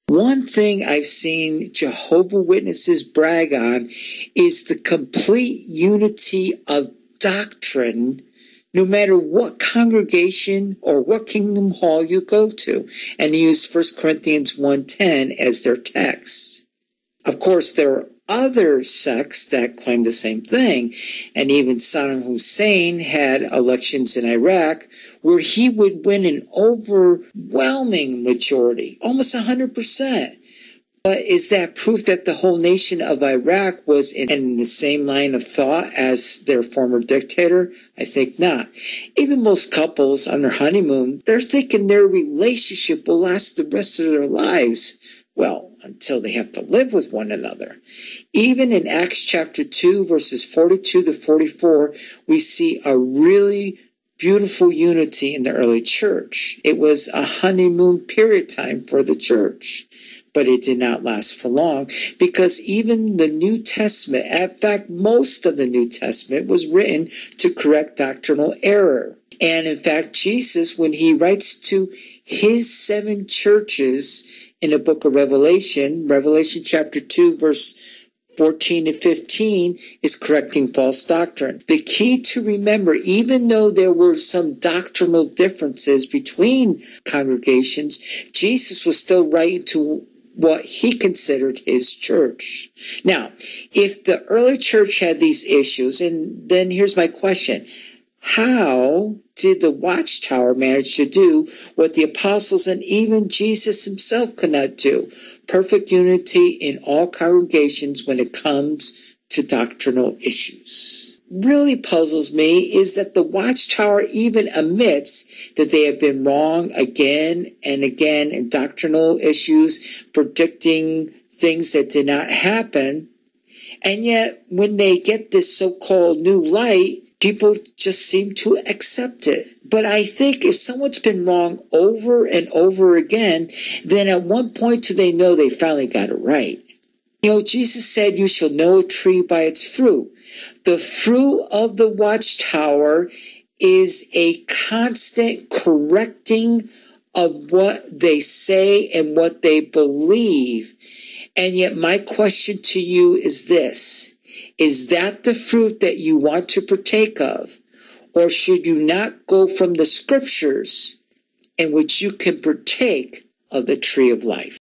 One thing I've seen Jehovah Witnesses brag on is the complete unity of doctrine, no matter what congregation or what kingdom hall you go to. And they use 1 Corinthians 1:10 as their text. Of course, there are other sects that claim the same thing. And even Saddam Hussein had elections in Iraq where he would win an overwhelming majority, almost 100%. But is that proof that the whole nation of Iraq was in the same line of thought as their former dictator? I think not. Even most couples on their honeymoon, they're thinking their relationship will last the rest of their lives. Well, until they have to live with one another. Even in Acts chapter 2, verses 42 to 44, we see a really beautiful unity in the early church. It was a honeymoon period time for the church. But it did not last for long, because even the New Testament, in fact, most of the New Testament was written to correct doctrinal error. And in fact, Jesus, when he writes to his 7 churches in the book of Revelation, Revelation chapter 2, verse 14 to 15, is correcting false doctrine. The key to remember, even though there were some doctrinal differences between congregations, Jesus was still writing to what he considered his church. Now, if the early church had these issues, and then here's my question. How did the Watchtower manage to do what the apostles and even Jesus himself could not do? Perfect unity in all congregations when it comes to doctrinal issues. Really puzzles me is that the Watchtower even admits that they have been wrong again and again in doctrinal issues, predicting things that did not happen. And yet, when they get this so-called new light, people just seem to accept it. But I think if someone's been wrong over and over again, then at one point do they know they finally got it right. You know, Jesus said, you shall know a tree by its fruit. The fruit of the Watchtower is a constant correcting of what they say and what they believe. And yet my question to you is this. Is that the fruit that you want to partake of? Or should you not go from the scriptures in which you can partake of the tree of life?